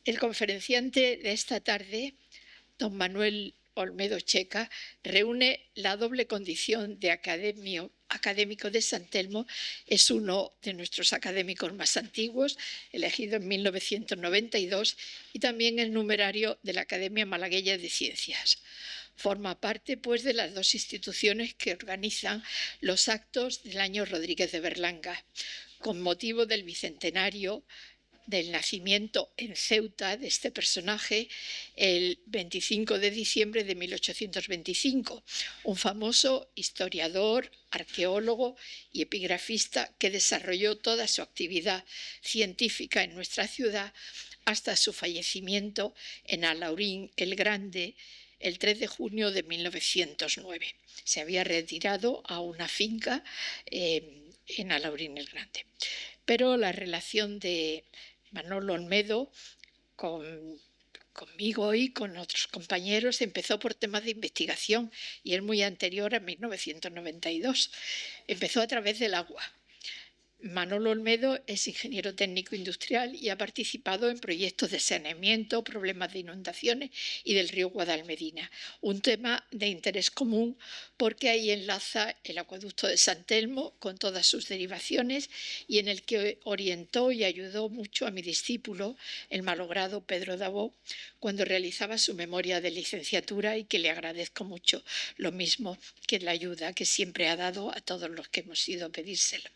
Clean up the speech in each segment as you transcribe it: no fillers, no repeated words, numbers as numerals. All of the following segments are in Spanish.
El conferenciante de esta tarde, don Manuel Olmedo Checa, reúne la doble condición de académico de San Telmo. Es uno de nuestros académicos más antiguos, elegido en 1992, y también el numerario de la Academia Malagueña de Ciencias. Forma parte, pues, de las dos instituciones que organizan los actos del año Rodríguez de Berlanga, con motivo del bicentenario del nacimiento en Ceuta de este personaje el 25 de diciembre de 1825, un famoso historiador, arqueólogo y epigrafista que desarrolló toda su actividad científica en nuestra ciudad hasta su fallecimiento en Alhaurín el Grande el 3 de junio de 1909. Se había retirado a una finca en Alhaurín el Grande. Pero la relación de Manolo Olmedo conmigo y con otros compañeros empezó por temas de investigación y es muy anterior a 1992. Empezó a través del agua. Manolo Olmedo es ingeniero técnico industrial y ha participado en proyectos de saneamiento, problemas de inundaciones y del río Guadalmedina, un tema de interés común porque ahí enlaza el acueducto de San Telmo con todas sus derivaciones y en el que orientó y ayudó mucho a mi discípulo, el malogrado Pedro Dabó, cuando realizaba su memoria de licenciatura y que le agradezco mucho, lo mismo que la ayuda que siempre ha dado a todos los que hemos ido a pedírselo.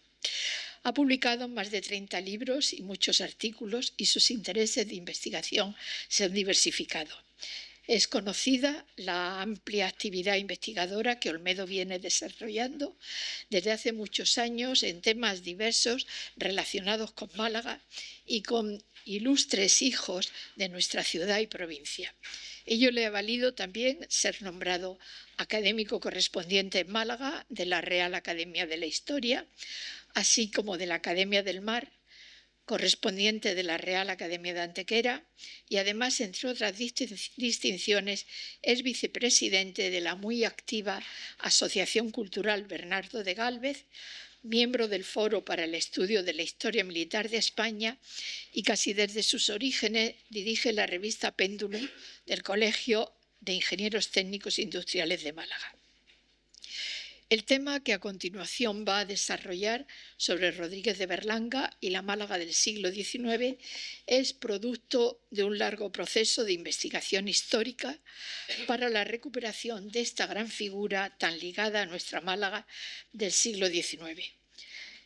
Ha publicado más de 30 libros y muchos artículos y sus intereses de investigación se han diversificado. Es conocida la amplia actividad investigadora que Olmedo viene desarrollando desde hace muchos años en temas diversos relacionados con Málaga y con ilustres hijos de nuestra ciudad y provincia. Ello le ha valido también ser nombrado académico correspondiente en Málaga de la Real Academia de la Historia, así como de la Academia del Mar, correspondiente de la Real Academia de Antequera, y además, entre otras distinciones, es vicepresidente de la muy activa Asociación Cultural Bernardo de Gálvez, miembro del Foro para el Estudio de la Historia Militar de España y casi desde sus orígenes dirige la revista Péndulo del Colegio de Ingenieros Técnicos Industriales de Málaga. El tema que a continuación va a desarrollar sobre Rodríguez de Berlanga y la Málaga del siglo XIX es producto de un largo proceso de investigación histórica para la recuperación de esta gran figura tan ligada a nuestra Málaga del siglo XIX.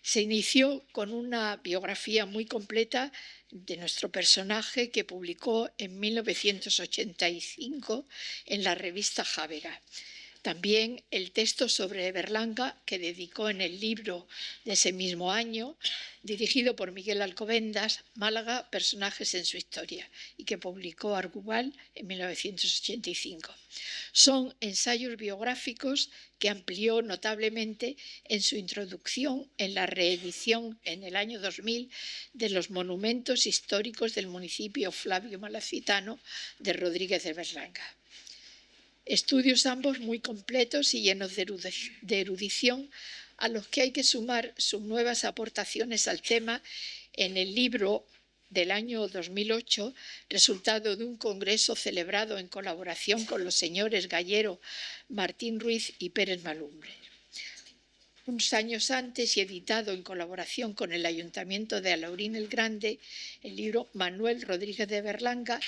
Se inició con una biografía muy completa de nuestro personaje que publicó en 1985 en la revista Jávera. También el texto sobre Berlanga, que dedicó en el libro de ese mismo año, dirigido por Miguel Alcobendas, Málaga, personajes en su historia, y que publicó Arguval en 1985. Son ensayos biográficos que amplió notablemente en su introducción en la reedición en el año 2000 de los monumentos históricos del municipio Flavio Malacitano de Rodríguez de Berlanga. Estudios ambos muy completos y llenos de erudición, a los que hay que sumar sus nuevas aportaciones al tema en el libro del año 2008, resultado de un congreso celebrado en colaboración con los señores Gallero, Martín Ruiz y Pérez Malumbre. Unos años antes y editado en colaboración con el Ayuntamiento de Alhaurín el Grande, el libro Manuel Rodríguez de Berlanga,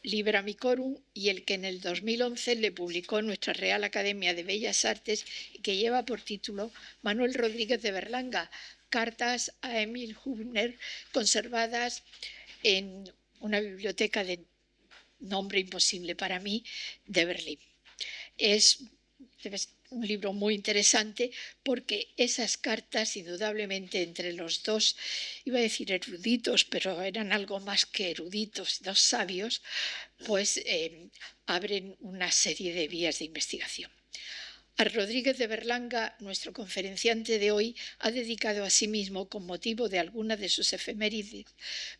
Liber Amicorum, y el que en el 2011 le publicó nuestra Real Academia de Bellas Artes y que lleva por título Manuel Rodríguez de Berlanga, cartas a Emil Hübner, conservadas en una biblioteca de nombre imposible para mí de Berlín. Es un libro muy interesante porque esas cartas, indudablemente entre los dos, iba a decir eruditos, pero eran algo más que eruditos, dos sabios, pues abren una serie de vías de investigación. A Rodríguez de Berlanga, nuestro conferenciante de hoy, ha dedicado asimismo, con motivo de algunas de sus efemérides,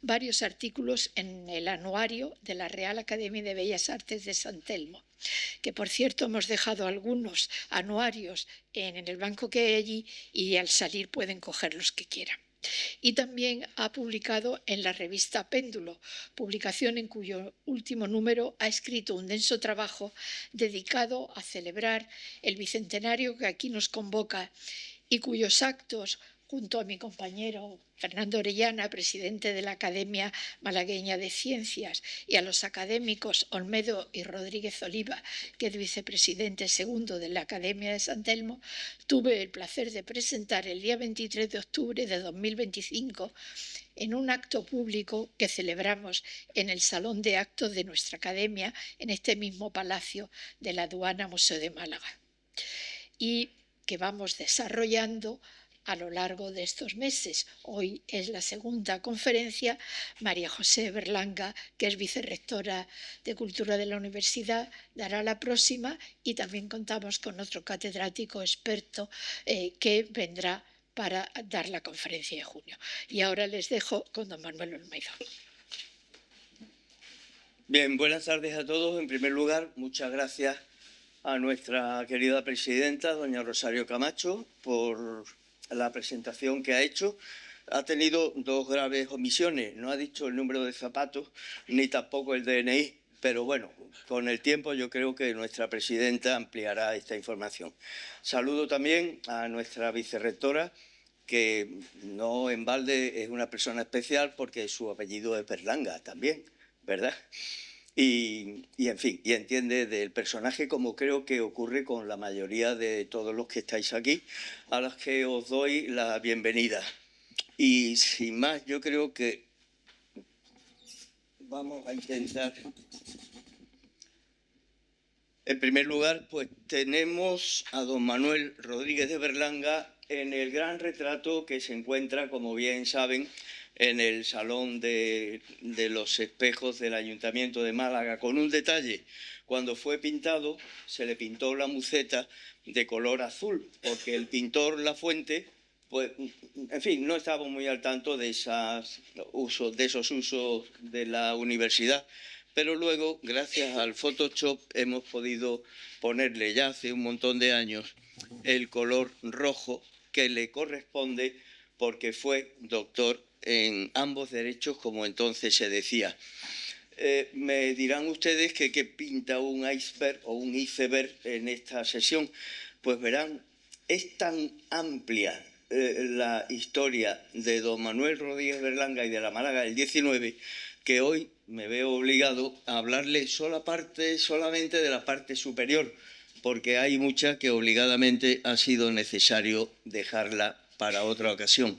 varios artículos en el anuario de la Real Academia de Bellas Artes de San Telmo, que por cierto hemos dejado algunos anuarios en el banco que hay allí y al salir pueden coger los que quieran. Y también ha publicado en la revista Péndulo, publicación en cuyo último número ha escrito un denso trabajo dedicado a celebrar el bicentenario que aquí nos convoca y cuyos actos, junto a mi compañero Fernando Orellana, presidente de la Academia Malagueña de Ciencias, y a los académicos Olmedo y Rodríguez Oliva, que es vicepresidente segundo de la Academia de San Telmo, tuve el placer de presentar el día 23 de octubre de 2025 en un acto público que celebramos en el Salón de Actos de nuestra Academia, en este mismo Palacio de la Aduana Museo de Málaga, y que vamos desarrollando a lo largo de estos meses. Hoy es la segunda conferencia. María José Berlanga, que es vicerrectora de Cultura de la Universidad, dará la próxima, y también contamos con otro catedrático experto que vendrá para dar la conferencia de junio. Y ahora les dejo con don Manuel Olmedo. Bien, buenas tardes a todos. En primer lugar, muchas gracias a nuestra querida presidenta, doña Rosario Camacho, por la presentación que ha hecho. Ha tenido dos graves omisiones. No ha dicho el número de zapatos ni tampoco el DNI. Pero bueno, con el tiempo yo creo que nuestra presidenta ampliará esta información. Saludo también a nuestra vicerrectora, que no en balde es una persona especial porque su apellido es Berlanga también, ¿verdad? Y en fin, y entiende del personaje, como creo que ocurre con la mayoría de todos los que estáis aquí, a los que os doy la bienvenida. Y sin más, yo creo que vamos a intentar. En primer lugar, pues tenemos a don Manuel Rodríguez de Berlanga en el gran retrato que se encuentra, como bien saben, en el Salón de los Espejos del Ayuntamiento de Málaga, con un detalle. Cuando fue pintado, se le pintó la muceta de color azul, porque el pintor Lafuente, pues, en fin, no estaba muy al tanto de esos usos de la universidad. Pero luego, gracias al Photoshop, hemos podido ponerle ya hace un montón de años el color rojo que le corresponde porque fue doctor en ambos derechos, como entonces se decía. Me dirán ustedes que qué pinta un iceberg o un iceberg en esta sesión. Pues verán, es tan amplia la historia de don Manuel Rodríguez Berlanga y de la Málaga del 19 que hoy me veo obligado a hablarle solamente de la parte superior, porque hay mucha que obligadamente ha sido necesario dejarla para otra ocasión.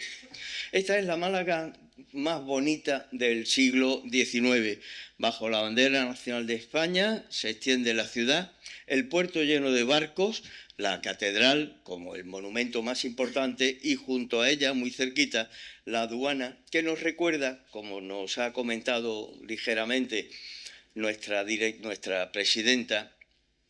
Esta es la Málaga más bonita del siglo XIX. Bajo la bandera nacional de España se extiende la ciudad, el puerto lleno de barcos, la catedral como el monumento más importante y junto a ella, muy cerquita, la aduana, que nos recuerda, como nos ha comentado ligeramente nuestra presidenta,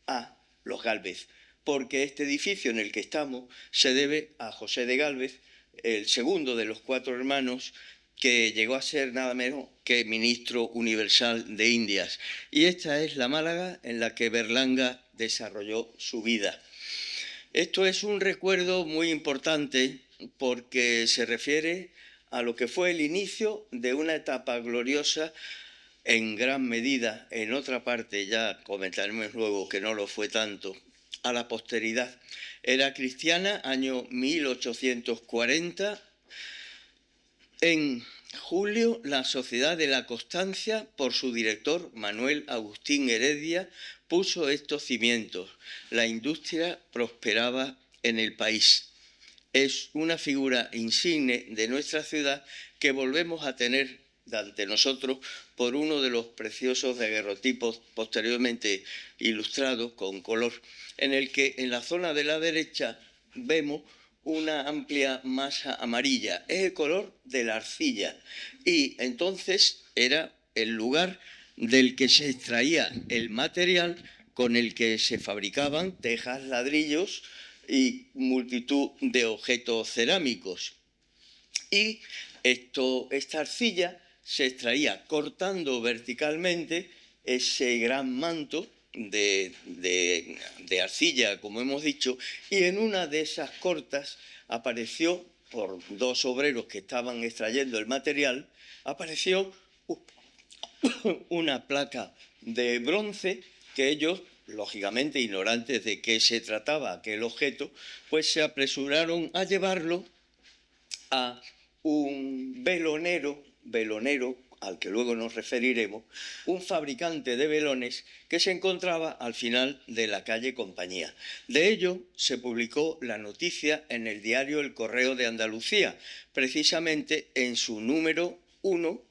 a los Gálvez, porque este edificio en el que estamos se debe a José de Gálvez, el segundo de los 4 hermanos, que llegó a ser nada menos que ministro universal de Indias. Y esta es la Málaga en la que Berlanga desarrolló su vida. Esto es un recuerdo muy importante porque se refiere a lo que fue el inicio de una etapa gloriosa, en gran medida, en otra parte ya comentaremos luego que no lo fue tanto, a la posteridad. Era cristiana, año 1840. En julio, la Sociedad de la Constancia, por su director Manuel Agustín Heredia, puso estos cimientos. La industria prosperaba en el país. Es una figura insigne de nuestra ciudad que volvemos a tener ante nosotros por uno de los preciosos daguerrotipos posteriormente ilustrados con color, en el que en la zona de la derecha vemos una amplia masa amarilla. Es el color de la arcilla y entonces era el lugar del que se extraía el material con el que se fabricaban tejas, ladrillos y multitud de objetos cerámicos. Y esta arcilla se extraía cortando verticalmente ese gran manto de arcilla, como hemos dicho, y en una de esas cortas apareció por dos obreros que estaban extrayendo el material, apareció una placa de bronce que ellos, lógicamente ignorantes de qué se trataba aquel objeto, pues se apresuraron a llevarlo a un velonero al que luego nos referiremos, un fabricante de velones que se encontraba al final de la calle Compañía. De ello se publicó la noticia en el diario El Correo de Andalucía, precisamente en su número 1,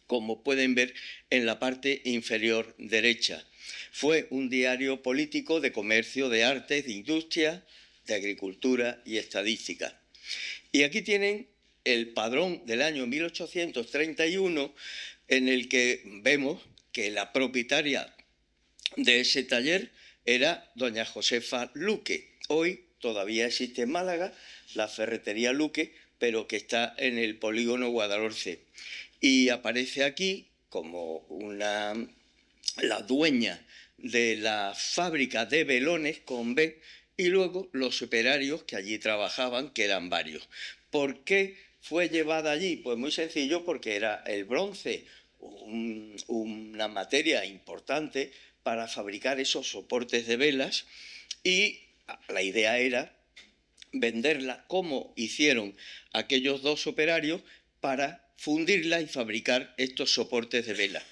como pueden ver en la parte inferior derecha. Fue un diario político de comercio, de artes, de industria, de agricultura y estadística. Y aquí tienen el padrón del año 1831, en el que vemos que la propietaria de ese taller era doña Josefa Luque. Hoy todavía existe en Málaga la ferretería Luque, pero que está en el polígono Guadalhorce. Y aparece aquí como la dueña de la fábrica de velones con B, y luego los operarios que allí trabajaban, que eran varios. ¿Por qué fue llevada allí? Pues muy sencillo, porque era el bronce una materia importante para fabricar esos soportes de velas, y la idea era venderla como hicieron aquellos dos operarios para fundirla y fabricar estos soportes de vela.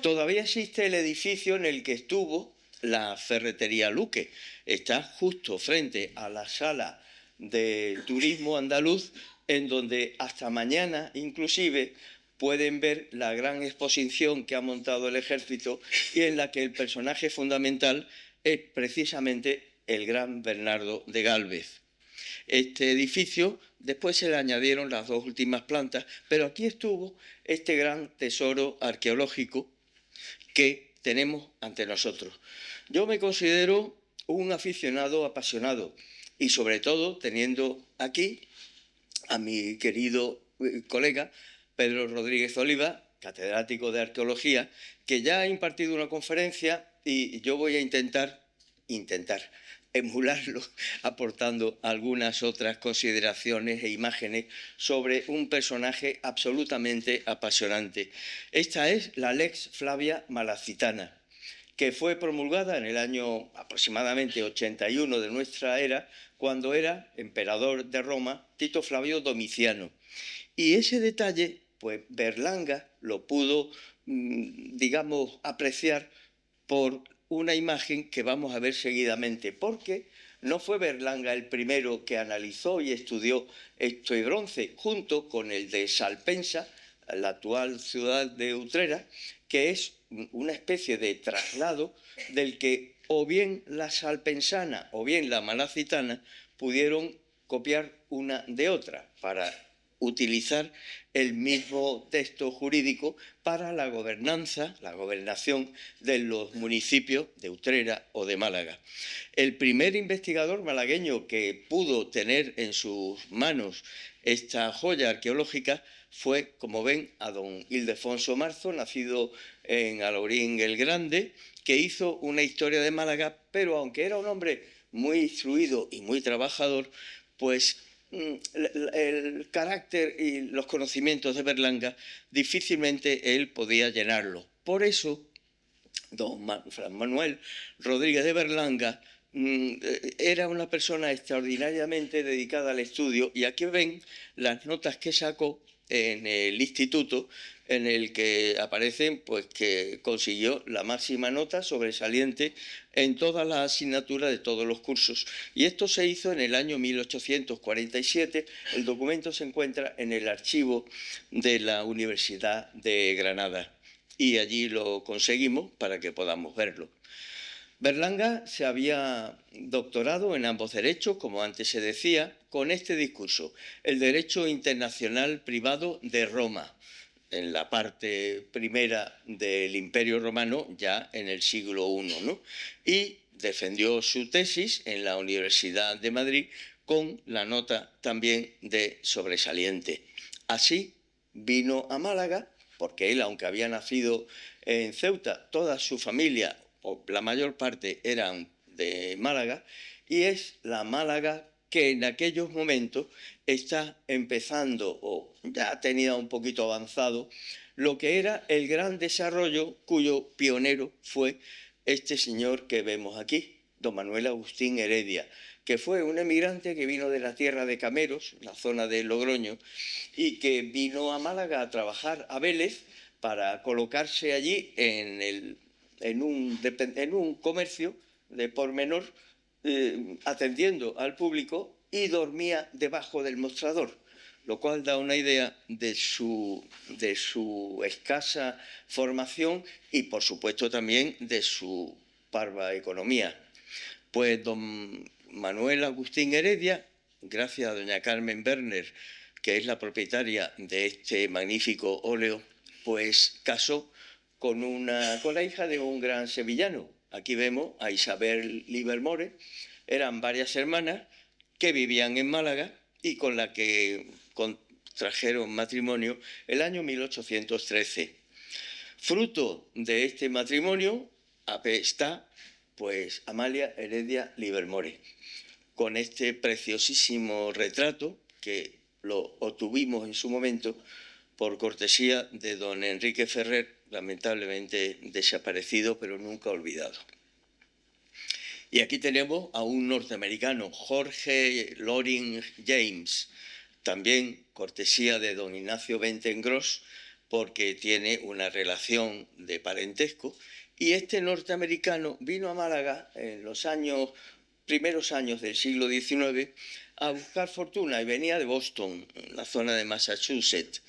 Todavía existe el edificio en el que estuvo la ferretería Luque. Está justo frente a la sala de turismo andaluz, en donde hasta mañana inclusive pueden ver la gran exposición que ha montado el ejército y en la que el personaje fundamental es precisamente el gran Bernardo de Gálvez. Este edificio, después se le añadieron las dos últimas plantas, pero aquí estuvo este gran tesoro arqueológico que tenemos ante nosotros. Yo me considero un aficionado apasionado y sobre todo teniendo aquí a mi querido colega Pedro Rodríguez Oliva, catedrático de arqueología, que ya ha impartido una conferencia y yo voy a intentar emularlo, aportando algunas otras consideraciones e imágenes sobre un personaje absolutamente apasionante. Esta es la Lex Flavia Malacitana, que fue promulgada en el año aproximadamente 81 de nuestra era, cuando era emperador de Roma Tito Flavio Domiciano. Y ese detalle, pues Berlanga lo pudo, digamos, apreciar por una imagen que vamos a ver seguidamente, porque no fue Berlanga el primero que analizó y estudió este bronce, junto con el de Salpensa, la actual ciudad de Utrera, que es una especie de traslado del que o bien la salpensana o bien la malacitana pudieron copiar una de otra para utilizar el mismo texto jurídico para la gobernanza, la gobernación de los municipios de Utrera o de Málaga. El primer investigador malagueño que pudo tener en sus manos esta joya arqueológica fue, como ven, a don Ildefonso Marzo, nacido en Alhaurín el Grande, que hizo una historia de Málaga, pero aunque era un hombre muy instruido y muy trabajador, pues el carácter y los conocimientos de Berlanga difícilmente él podía llenarlo. Por eso, don Fran Manuel Rodríguez de Berlanga era una persona extraordinariamente dedicada al estudio, y aquí ven las notas que sacó en el instituto, en el que aparecen pues que consiguió la máxima nota sobresaliente en todas las asignaturas de todos los cursos. Y esto se hizo en el año 1847. El documento se encuentra en el archivo de la Universidad de Granada y allí lo conseguimos para que podamos verlo. Berlanga se había doctorado en ambos derechos, como antes se decía, con este discurso: el derecho internacional privado de Roma, en la parte primera del Imperio Romano, ya en el siglo I, ¿no? Y defendió su tesis en la Universidad de Madrid con la nota también de sobresaliente. Así vino a Málaga, porque él, aunque había nacido en Ceuta, toda su familia, o la mayor parte, eran de Málaga, y es la Málaga que en aquellos momentos está empezando, o ya ha tenido un poquito avanzado, lo que era el gran desarrollo cuyo pionero fue este señor que vemos aquí, don Manuel Agustín Heredia, que fue un emigrante que vino de la tierra de Cameros, la zona de Logroño, y que vino a Málaga a trabajar a Vélez para colocarse allí en un comercio de por menor, atendiendo al público, y dormía debajo del mostrador, lo cual da una idea de su escasa formación y, por supuesto, también de su parva economía. Pues don Manuel Agustín Heredia, gracias a doña Carmen Werner, que es la propietaria de este magnífico óleo, pues casó con la hija de un gran sevillano. Aquí vemos a Isabel Livermore. Eran varias hermanas que vivían en Málaga y con la que contrajeron matrimonio el año 1813. Fruto de este matrimonio está pues Amalia Heredia Livermore, con este preciosísimo retrato que lo obtuvimos en su momento por cortesía de don Enrique Ferrer, lamentablemente desaparecido pero nunca olvidado. Y aquí tenemos a un norteamericano, Jorge Loring James, también cortesía de don Ignacio Bentengross, porque tiene una relación de parentesco. Y este norteamericano vino a Málaga en los primeros años del siglo XIX a buscar fortuna y venía de Boston, en la zona de Massachusetts.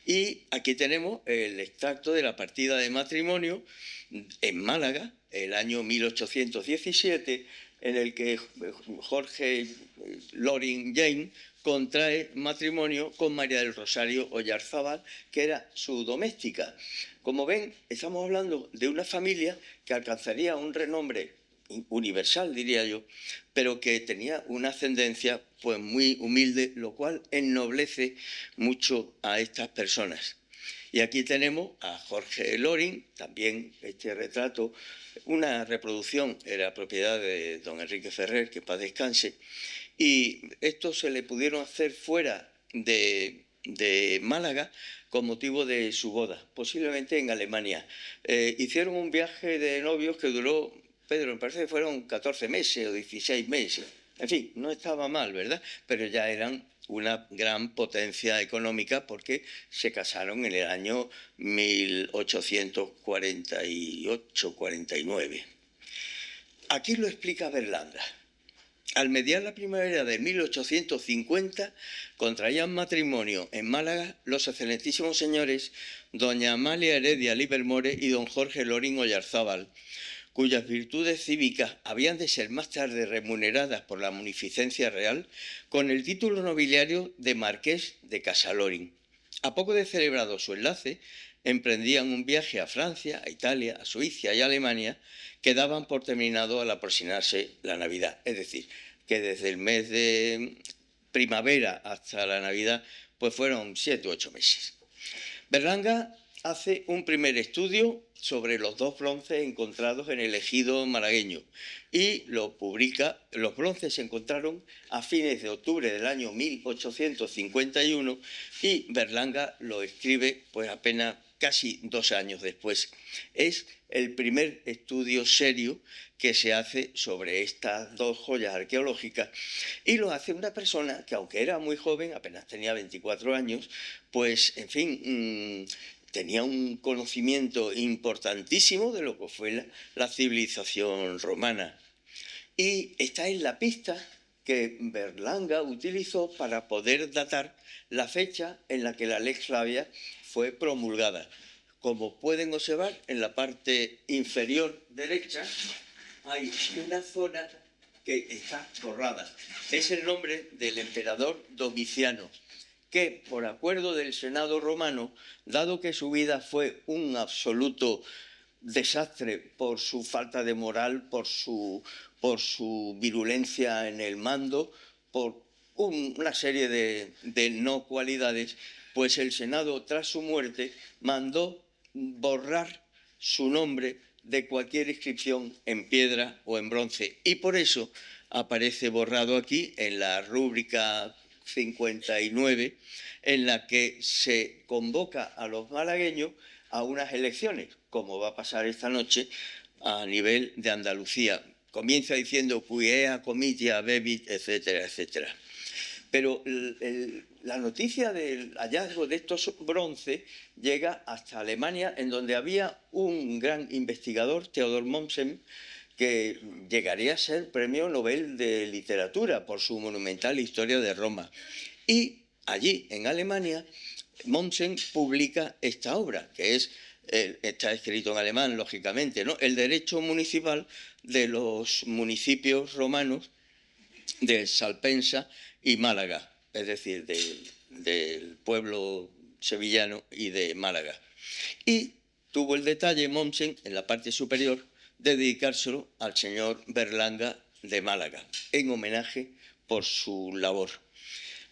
Y aquí tenemos el extracto de la partida de matrimonio en Málaga, el año 1817, en el que Jorge Loring James contrae matrimonio con María del Rosario Oyarzábal, que era su doméstica. Como ven, estamos hablando de una familia que alcanzaría un renombre universal, diría yo, pero que tenía una ascendencia pues muy humilde, lo cual ennoblece mucho a estas personas. Y aquí tenemos a Jorge Loring, también este retrato, una reproducción, era propiedad de don Enrique Ferrer, que paz descanse, y esto se le pudieron hacer fuera de Málaga con motivo de su boda, posiblemente en Alemania. Hicieron un viaje de novios que duró, Pedro, me parece que fueron 14 meses o 16 meses. En fin, no estaba mal, ¿verdad? Pero ya eran una gran potencia económica porque se casaron en el año 1848-49. Aquí lo explica Berlanga. Al mediar la primavera de 1850, contraían matrimonio en Málaga los excelentísimos señores doña Amalia Heredia Livermore y don Jorge Loring Oyarzábal, cuyas virtudes cívicas habían de ser más tarde remuneradas por la munificencia real con el título nobiliario de Marqués de Casaloring. A poco de celebrado su enlace, emprendían un viaje a Francia, a Italia, a Suiza y a Alemania, que daban por terminado al aproximarse la Navidad. Es decir, que desde el mes de primavera hasta la Navidad, pues fueron 7 u 8 meses. Berlanga hace un primer estudio sobre los 2 bronces encontrados en el ejido malagueño y lo publica. Los bronces se encontraron a fines de octubre del año 1851 y Berlanga lo escribe pues apenas casi 2 años después. Es el primer estudio serio que se hace sobre estas 2 joyas arqueológicas y lo hace una persona que, aunque era muy joven, apenas tenía 24 años, pues en fin, tenía un conocimiento importantísimo de lo que fue la civilización romana. Y esta es la pista que Berlanga utilizó para poder datar la fecha en la que la Lex Flavia fue promulgada. Como pueden observar, en la parte inferior derecha hay una zona que está borrada. Es el nombre del emperador Domiciano, que por acuerdo del Senado romano, dado que su vida fue un absoluto desastre por su falta de moral, por su virulencia en el mando, por una serie de no cualidades, pues el Senado, tras su muerte, mandó borrar su nombre de cualquier inscripción en piedra o en bronce. Y por eso aparece borrado aquí en la rúbrica 59, en la que se convoca a los malagueños a unas elecciones, como va a pasar esta noche a nivel de Andalucía. Comienza diciendo Cuiea, Comitia, Bebit, etcétera, etcétera. Pero la noticia del hallazgo de estos bronces llega hasta Alemania, en donde había un gran investigador, Theodor Mommsen, que llegaría a ser premio Nobel de Literatura por su monumental Historia de Roma. Y allí, en Alemania, Mommsen publica esta obra, que está escrito en alemán, lógicamente, ¿no? El derecho municipal de los municipios romanos de Salpensa y Málaga, es decir, del pueblo sevillano y de Málaga. Y tuvo el detalle Mommsen, en la parte superior, de dedicárselo al señor Berlanga de Málaga, en homenaje por su labor.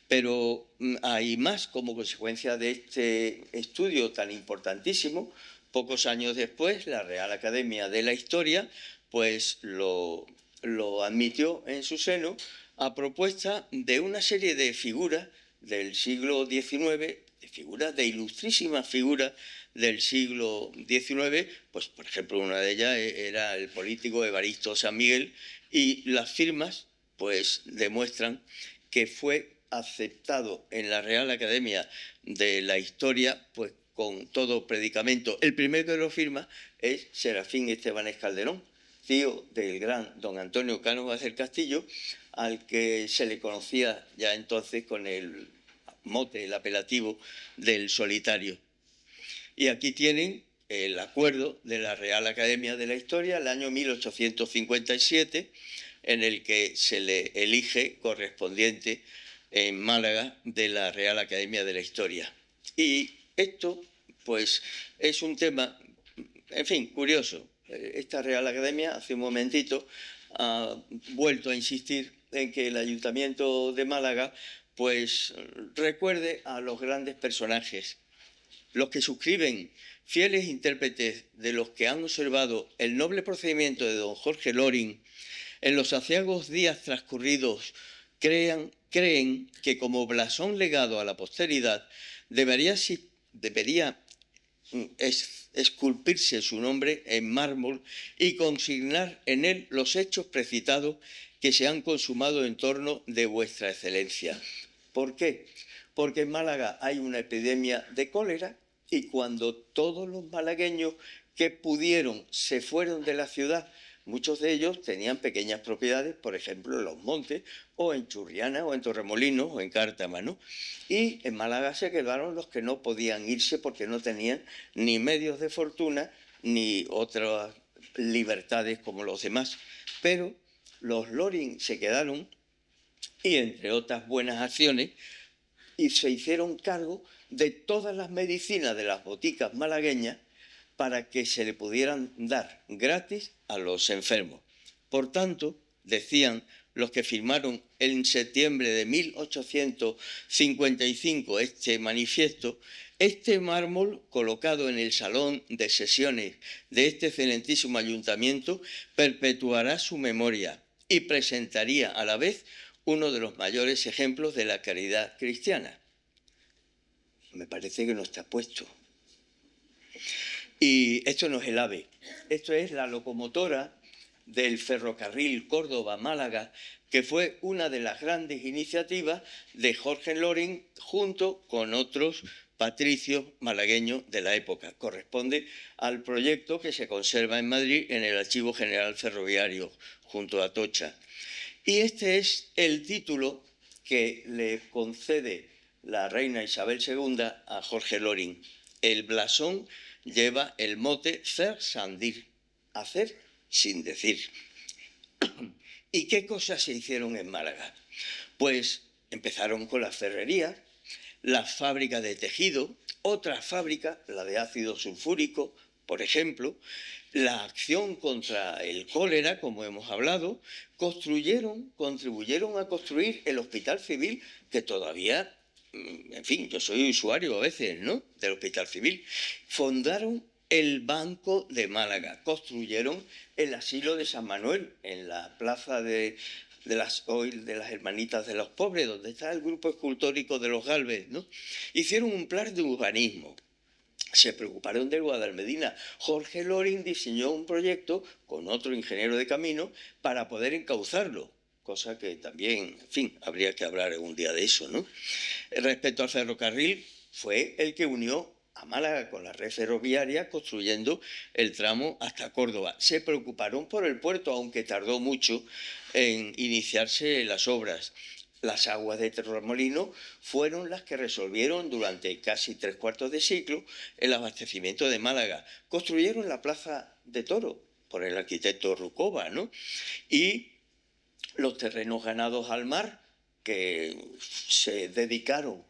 Pero hay más como consecuencia de este estudio tan importantísimo. Pocos años después, la Real Academia de la Historia pues lo admitió en su seno a propuesta de una serie de figuras del siglo XIX, de ilustrísimas figuras del siglo XIX, pues por ejemplo una de ellas era el político Evaristo San Miguel, y las firmas pues demuestran que fue aceptado en la Real Academia de la Historia pues con todo predicamento. El primero que lo firma es Serafín Estebanés Calderón, tío del gran don Antonio Cánovas del Castillo, al que se le conocía ya entonces con el mote, el apelativo del solitario. Y aquí tienen el acuerdo de la Real Academia de la Historia, el año 1857, en el que se le elige correspondiente en Málaga de la Real Academia de la Historia. Y esto, pues, es un tema, en fin, curioso. Esta Real Academia, hace un momentito, ha vuelto a insistir en que el Ayuntamiento de Málaga, pues, recuerde a los grandes personajes, los que suscriben, fieles intérpretes de los que han observado el noble procedimiento de don Jorge Loring, en los aciagos días transcurridos, creen que como blasón legado a la posteridad debería esculpirse su nombre en mármol y consignar en él los hechos precitados que se han consumado en torno de vuestra excelencia. ¿Por qué? Porque en Málaga hay una epidemia de cólera y cuando todos los malagueños que pudieron se fueron de la ciudad, muchos de ellos tenían pequeñas propiedades, por ejemplo en Los Montes, o en Churriana, o en Torremolinos, o en Cártama, ¿no? Y en Málaga se quedaron los que no podían irse porque no tenían ni medios de fortuna, ni otras libertades como los demás. Pero los Loring se quedaron y, entre otras buenas acciones, y se hicieron cargo de todas las medicinas de las boticas malagueñas para que se le pudieran dar gratis a los enfermos. Por tanto, decían los que firmaron en septiembre de 1855 este manifiesto, este mármol colocado en el salón de sesiones de este excelentísimo ayuntamiento perpetuará su memoria y presentaría a la vez uno de los mayores ejemplos de la caridad cristiana. Me parece que no está puesto. Y esto no es el AVE, esto es la locomotora del ferrocarril Córdoba-Málaga, que fue una de las grandes iniciativas de Jorge Loring junto con otros patricios malagueños de la época. Corresponde al proyecto que se conserva en Madrid en el Archivo General Ferroviario, junto a Atocha. Y este es el título que le concede la reina Isabel II a Jorge Loring. El blasón lleva el mote faire sans dire, hacer sin decir. ¿Y qué cosas se hicieron en Málaga? Pues empezaron con las ferrerías, las fábricas de tejido, otra fábrica, la de ácido sulfúrico, por ejemplo, la acción contra el cólera, como hemos hablado, contribuyeron a construir el Hospital Civil, que todavía, en fin, yo soy usuario a veces, ¿no?, del Hospital Civil. Fundaron el Banco de Málaga, construyeron el Asilo de San Manuel en la plaza de hoy de las Hermanitas de los Pobres, donde está el grupo escultórico de los Gálvez, ¿no? Hicieron un plan de urbanismo. Se preocuparon del Guadalmedina. Jorge Loring diseñó un proyecto con otro ingeniero de camino para poder encauzarlo, cosa que también, en fin, habría que hablar un día de eso, ¿no? Respecto al ferrocarril, fue el que unió a Málaga con la red ferroviaria, construyendo el tramo hasta Córdoba. Se preocuparon por el puerto, aunque tardó mucho en iniciarse las obras. Las aguas de Torremolinos fueron las que resolvieron durante casi 3/4 de siglo el abastecimiento de Málaga. Construyeron la Plaza de Toro por el arquitecto Rucova, ¿no? Y los terrenos ganados al mar que se dedicaban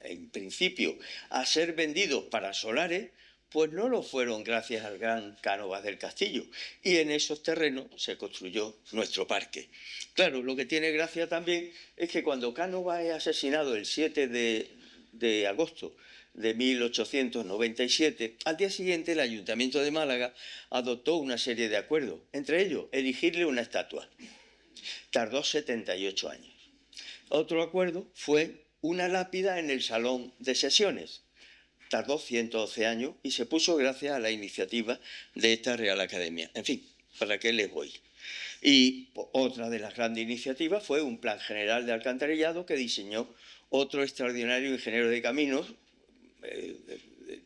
en principio a ser vendidos para solares, pues no lo fueron gracias al gran Cánovas del Castillo. Y en esos terrenos se construyó nuestro parque. Claro, lo que tiene gracia también es que cuando Cánovas es asesinado el 7 de agosto de 1897, al día siguiente el Ayuntamiento de Málaga adoptó una serie de acuerdos, entre ellos erigirle una estatua. Tardó 78 años. Otro acuerdo fue una lápida en el Salón de Sesiones. Tardó 112 años y se puso gracias a la iniciativa de esta Real Academia. En fin, ¿para qué les voy? Y otra de las grandes iniciativas fue un plan general de alcantarillado que diseñó otro extraordinario ingeniero de caminos,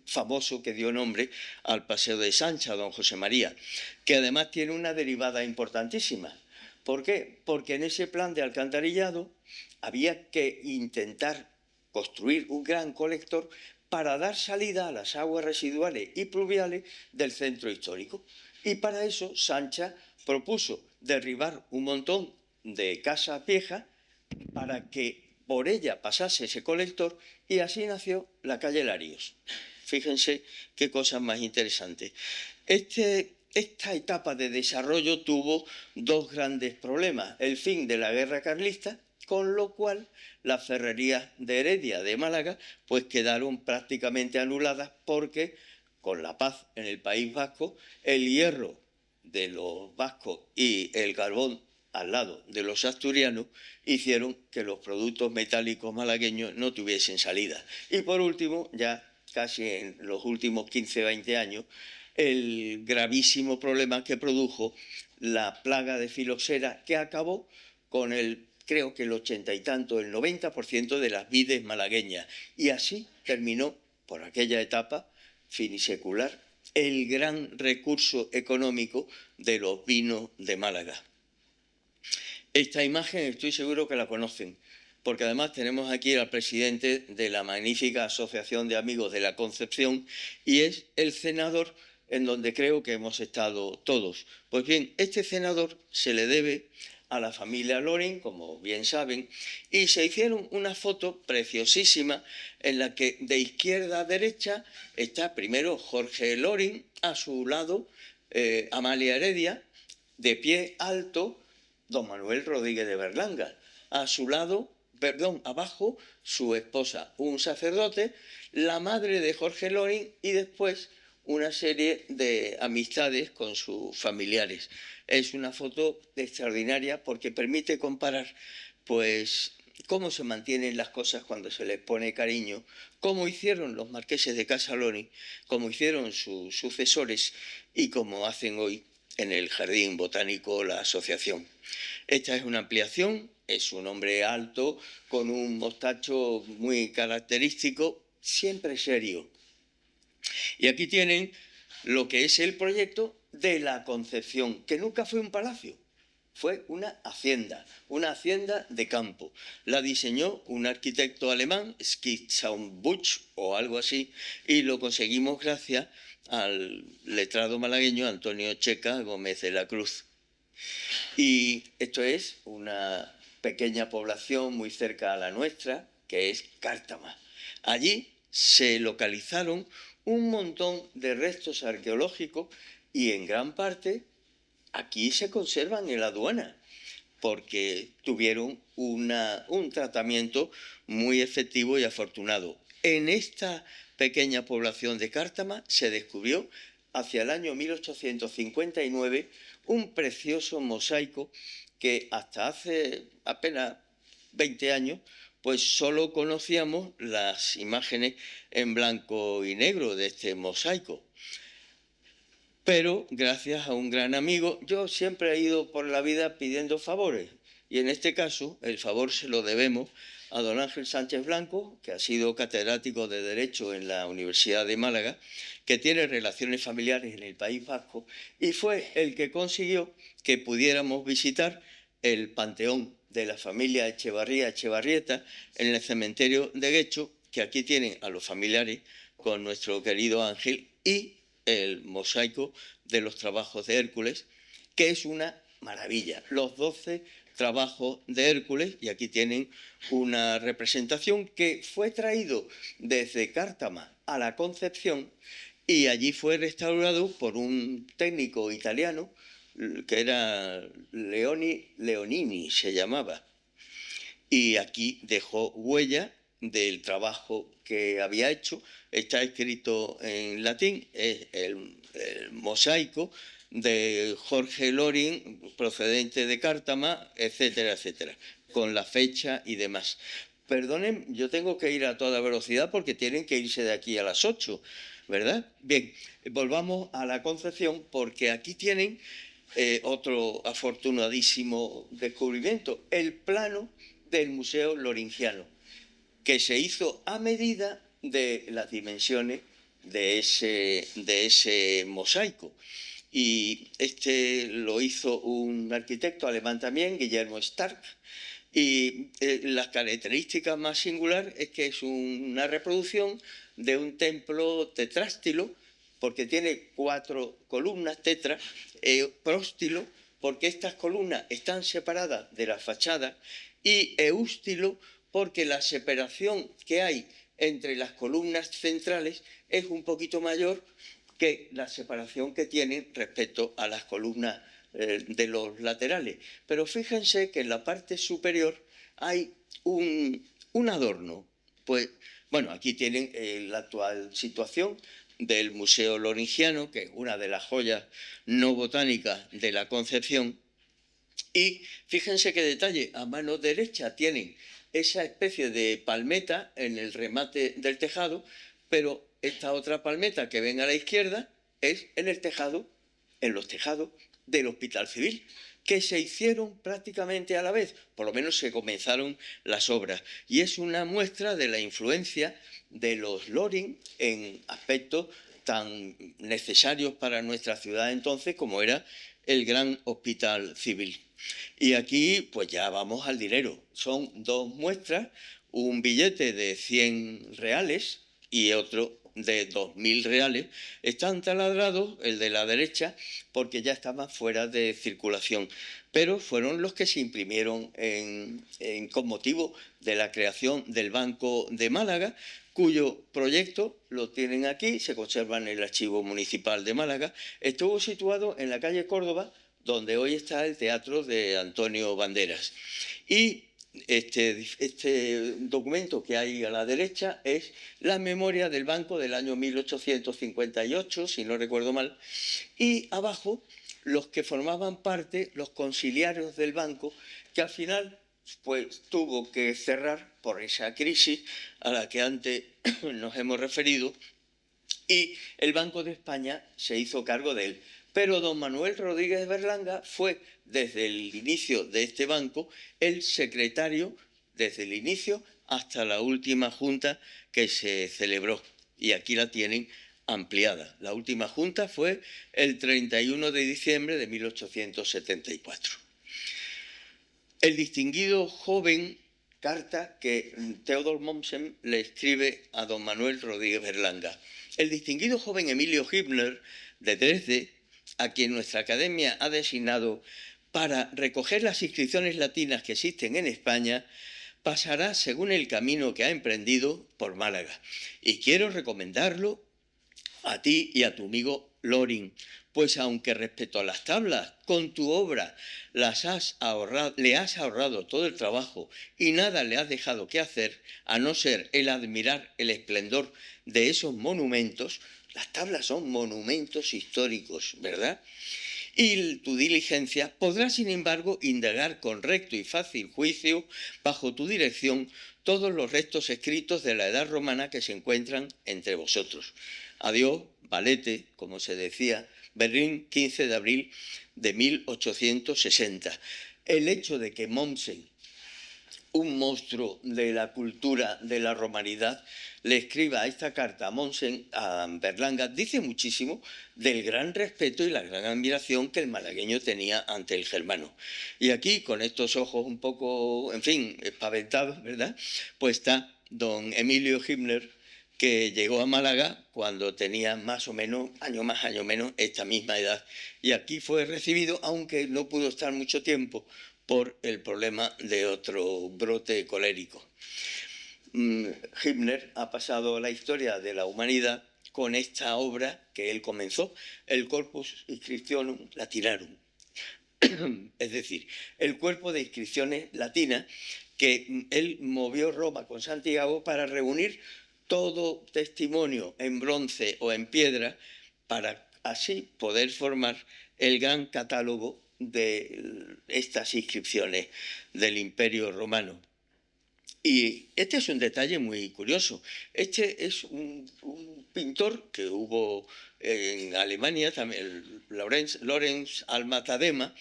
famoso, que dio nombre al Paseo de Sancha, don José María, que además tiene una derivada importantísima. ¿Por qué? Porque en ese plan de alcantarillado había que intentar construir un gran colector para dar salida a las aguas residuales y pluviales del centro histórico. Y para eso Sancha propuso derribar un montón de casas viejas para que por ella pasase ese colector, y así nació la calle Larios. Fíjense qué cosas más interesantes. Esta etapa de desarrollo tuvo dos grandes problemas: el fin de la guerra carlista, con lo cual las ferrerías de Heredia de Málaga pues quedaron prácticamente anuladas, porque con la paz en el País Vasco, el hierro de los vascos y el carbón al lado de los asturianos hicieron que los productos metálicos malagueños no tuviesen salida. Y por último, ya casi en los últimos 15-20 años, el gravísimo problema que produjo la plaga de filoxera, que acabó con creo que el 80 y tanto, el 90% de las vides malagueñas. Y así terminó, por aquella etapa finisecular, el gran recurso económico de los vinos de Málaga. Esta imagen estoy seguro que la conocen, porque además tenemos aquí al presidente de la magnífica Asociación de Amigos de la Concepción, y es el cenador en donde creo que hemos estado todos. Pues bien, este cenador se le debe a la familia Loring, como bien saben, y se hicieron una foto preciosísima en la que de izquierda a derecha está primero Jorge Loring, a su lado Amalia Heredia, de pie alto don Manuel Rodríguez de Berlanga, a su lado, abajo, su esposa, un sacerdote, la madre de Jorge Loring, y después una serie de amistades con sus familiares. Es una foto extraordinaria porque permite comparar pues cómo se mantienen las cosas cuando se les pone cariño, cómo hicieron los marqueses de Casa Loring, cómo hicieron sus sucesores y cómo hacen hoy en el Jardín Botánico la asociación. Esta es una ampliación, es un hombre alto con un mostacho muy característico, siempre serio. Y aquí tienen lo que es el proyecto de la Concepción, que nunca fue un palacio, fue una hacienda de campo. La diseñó un arquitecto alemán, Schmidt-Busch o algo así, y lo conseguimos gracias al letrado malagueño Antonio Checa Gómez de la Cruz. Y esto es una pequeña población muy cerca a la nuestra, que es Cártama. Allí se localizaron un montón de restos arqueológicos y en gran parte aquí se conservan en la aduana, porque tuvieron un tratamiento muy efectivo y afortunado. En esta pequeña población de Cártama se descubrió hacia el año 1859 un precioso mosaico que hasta hace apenas 20 años pues solo conocíamos las imágenes en blanco y negro de este mosaico. Pero gracias a un gran amigo, yo siempre he ido por la vida pidiendo favores, y en este caso el favor se lo debemos a don Ángel Sánchez Blanco, que ha sido catedrático de Derecho en la Universidad de Málaga, que tiene relaciones familiares en el País Vasco, y fue el que consiguió que pudiéramos visitar el panteón de la familia Echevarría Echevarrieta en el cementerio de Guecho, que aquí tienen a los familiares con nuestro querido Ángel, y el mosaico de los trabajos de Hércules, que es una maravilla. Los 12 trabajos de Hércules, y aquí tienen una representación que fue traído desde Cártama a la Concepción y allí fue restaurado por un técnico italiano que era Leonini, se llamaba. Y aquí dejó huella del trabajo que había hecho. Está escrito en latín, es el mosaico de Jorge Loring, procedente de Cártama, etcétera, etcétera, con la fecha y demás. Perdonen, yo tengo que ir a toda velocidad porque tienen que irse de aquí a las 8, ¿verdad? Bien, volvamos a la Concepción porque aquí tienen otro afortunadísimo descubrimiento, el plano del Museo Loringiano, que se hizo a medida de las dimensiones de ese mosaico. Y este lo hizo un arquitecto alemán también, Guillermo Stark, y las características más singulares es que es una reproducción de un templo tetrástilo, porque tiene 4 columnas tetra, próstilo, porque estas columnas están separadas de la fachada, y eústilo, porque la separación que hay entre las columnas centrales es un poquito mayor que la separación que tienen respecto a las columnas de los laterales. Pero fíjense que en la parte superior hay un adorno. Pues, bueno, aquí tienen la actual situación del Museo Loringiano, que es una de las joyas no botánicas de la Concepción. Y fíjense qué detalle, a mano derecha tienen esa especie de palmeta en el remate del tejado, pero esta otra palmeta que ven a la izquierda es en el tejado, en los tejados del Hospital Civil, que se hicieron prácticamente a la vez, por lo menos se comenzaron las obras. Y es una muestra de la influencia de los Loring en aspectos tan necesarios para nuestra ciudad entonces como era el Gran Hospital Civil. Y aquí pues ya vamos al dinero. Son 2 muestras, un billete de 100 reales y otro de 2.000 reales. Están taladrados, el de la derecha, porque ya estaban fuera de circulación, pero fueron los que se imprimieron con motivo de la creación del Banco de Málaga, cuyo proyecto lo tienen aquí, se conserva en el Archivo Municipal de Málaga. Estuvo situado en la calle Córdoba, donde hoy está el Teatro de Antonio Banderas. Y este documento que hay a la derecha es la memoria del banco del año 1858, si no recuerdo mal, y abajo los que formaban parte, los conciliarios del banco, que al final pues tuvo que cerrar por esa crisis a la que antes nos hemos referido, y el Banco de España se hizo cargo de él. Pero don Manuel Rodríguez Berlanga fue, desde el inicio de este banco, el secretario, desde el inicio hasta la última junta que se celebró. Y aquí la tienen ampliada. La última junta fue el 31 de diciembre de 1874. El distinguido joven, carta que Theodor Mommsen le escribe a don Manuel Rodríguez Berlanga. El distinguido joven Emilio Hübner, de Dresde, a quien nuestra academia ha designado para recoger las inscripciones latinas que existen en España, pasará, según el camino que ha emprendido, por Málaga. Y quiero recomendarlo a ti y a tu amigo Loring, pues aunque respecto a las tablas, con tu obra le has ahorrado todo el trabajo y nada le has dejado que hacer, a no ser el admirar el esplendor de esos monumentos. Las tablas son monumentos históricos, ¿verdad? y tu diligencia podrá, sin embargo, indagar con recto y fácil juicio, bajo tu dirección, todos los restos escritos de la edad romana que se encuentran entre vosotros. Adiós, Valete, como se decía, Berlín, 15 de abril de 1860. El hecho de que Mommsen, un monstruo de la cultura de la romanidad, le escriba esta carta a Mommsen, a Berlanga, dice muchísimo del gran respeto y la gran admiración que el malagueño tenía ante el germano. Y aquí, con estos ojos un poco, en fin, espaventados, ¿verdad?, pues está don Emilio Himmler, que llegó a Málaga cuando tenía más o menos, año más, año menos, esta misma edad. Y aquí fue recibido, aunque no pudo estar mucho tiempo, por el problema de otro brote colérico. Himmler ha pasado a la historia de la humanidad con esta obra que él comenzó, el Corpus Inscriptionum Latinarum, es decir, el cuerpo de inscripciones latinas que él movió Roma con Santiago para reunir todo testimonio en bronce o en piedra para así poder formar el gran catálogo de estas inscripciones del Imperio Romano. Y este es un detalle muy curioso. Este es un pintor que hubo en Alemania, también, Lorenz Alma-Tadema,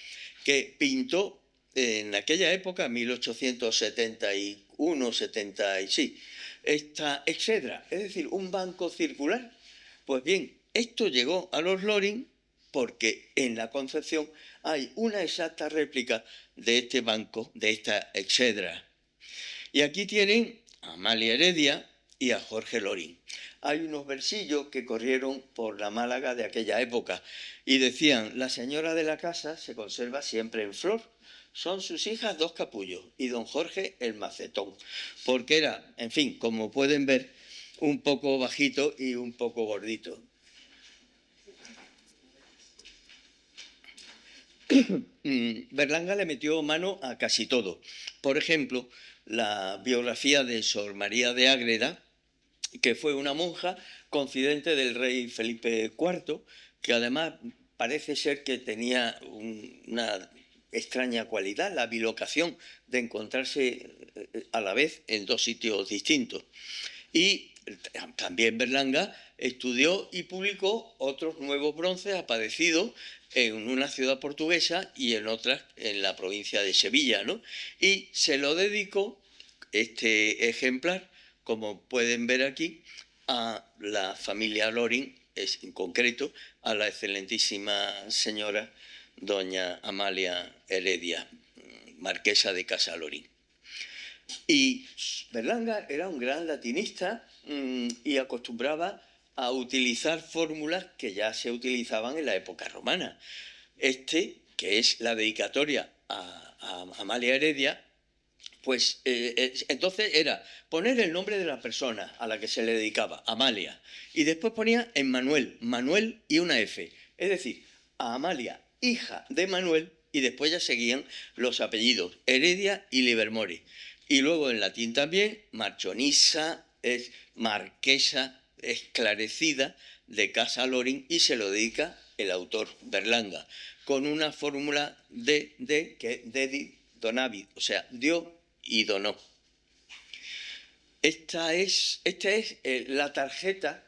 que pintó en aquella época, 1871, 70 sí, esta exedra, es decir, un banco circular. Pues bien, esto llegó a los Loring porque en la Concepción hay una exacta réplica de este banco, de esta exedra. Y aquí tienen a Amalia Heredia y a Jorge Loring. Hay unos versillos que corrieron por la Málaga de aquella época y decían: la señora de la casa se conserva siempre en flor, son sus hijas dos capullos y don Jorge el macetón, porque era, en fin, como pueden ver, un poco bajito y un poco gordito. Berlanga le metió mano a casi todo. Por ejemplo, la biografía de Sor María de Ágreda, que fue una monja confidente del rey Felipe IV, que además parece ser que tenía una extraña cualidad, la bilocación de encontrarse a la vez en dos sitios distintos. Y también Berlanga estudió y publicó otros nuevos bronces aparecidos en una ciudad portuguesa y en otras en la provincia de Sevilla, ¿no? Y se lo dedicó, este ejemplar, como pueden ver aquí, a la familia Loring, en concreto a la excelentísima señora doña Amalia Heredia, marquesa de Casa Loring. Y Berlanga era un gran latinista y acostumbraba a utilizar fórmulas que ya se utilizaban en la época romana. Que es la dedicatoria a Amalia Heredia, pues entonces era poner el nombre de la persona a la que se le dedicaba, Amalia, y después ponía en Manuel y una F, es decir, a Amalia, hija de Manuel, y después ya seguían los apellidos, Heredia y Livermore. Y luego en latín también, Marchonisa, es marquesa esclarecida de Casa Loring, y se lo dedica el autor Berlanga, con una fórmula de dedit donavit, o sea, dio y donó. Esta es la tarjeta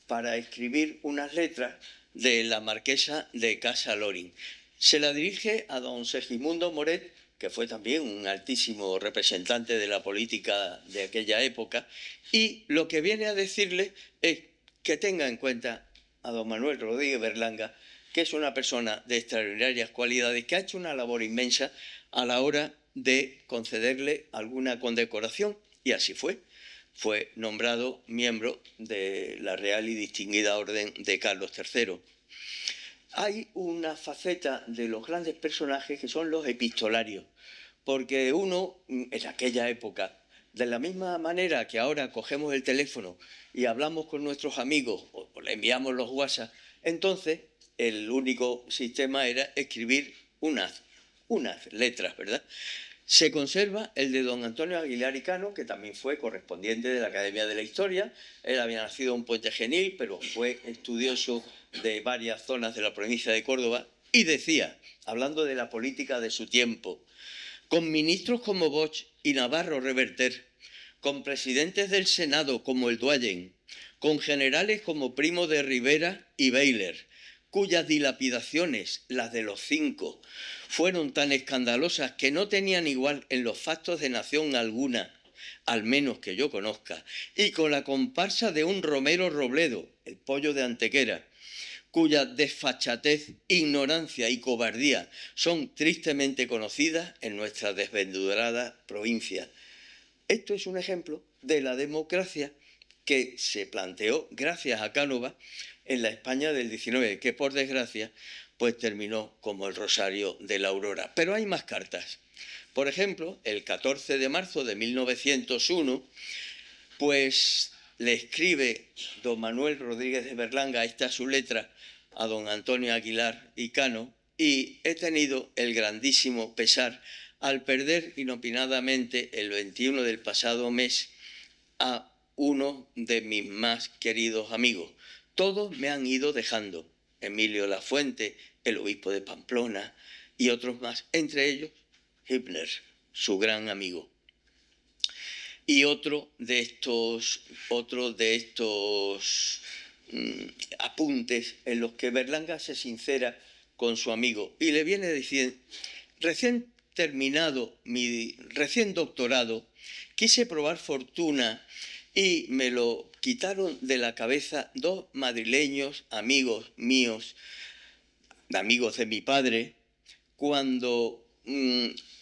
para escribir unas letras de la marquesa de Casa Loring. Se la dirige a don Segismundo Moret, que fue también un altísimo representante de la política de aquella época, y lo que viene a decirle es que tenga en cuenta a don Manuel Rodríguez Berlanga, que es una persona de extraordinarias cualidades, que ha hecho una labor inmensa a la hora de concederle alguna condecoración, y así fue. Fue nombrado miembro de la Real y Distinguida Orden de Carlos III. Hay una faceta de los grandes personajes que son los epistolarios, porque uno, en aquella época, de la misma manera que ahora cogemos el teléfono y hablamos con nuestros amigos o le enviamos los WhatsApp, entonces el único sistema era escribir unas letras, ¿verdad? Se conserva el de don Antonio Aguilar y Cano, que también fue correspondiente de la Academia de la Historia. Él había nacido en Puente Genil, pero fue estudioso de varias zonas de la provincia de Córdoba Y decía, hablando de la política de su tiempo, con ministros como Bosch y Navarro Reverter, con presidentes del Senado como el Duayen, con generales como Primo de Rivera y Baylor, cuyas dilapidaciones, las de los 5, fueron tan escandalosas que no tenían igual en los factos de nación alguna, al menos que yo conozca, y con la comparsa de un Romero Robledo, el pollo de Antequera, cuya desfachatez, ignorancia y cobardía son tristemente conocidas en nuestra desventurada provincia. Esto es un ejemplo de la democracia que se planteó gracias a Cánovas en la España del 19, que por desgracia pues terminó como el Rosario de la Aurora. Pero hay más cartas. Por ejemplo, el 14 de marzo de 1901, pues le escribe don Manuel Rodríguez de Berlanga, esta es su letra, a don Antonio Aguilar y Cano, y he tenido el grandísimo pesar al perder inopinadamente el 21 del pasado mes a uno de mis más queridos amigos. Todos me han ido dejando. Emilio Lafuente, el obispo de Pamplona y otros más, entre ellos Hübner, su gran amigo. Y otro de estos apuntes en los que Berlanga se sincera con su amigo y le viene diciendo: recién terminado recién doctorado, quise probar fortuna y me lo quitaron de la cabeza 2 madrileños amigos míos, amigos de mi padre, cuando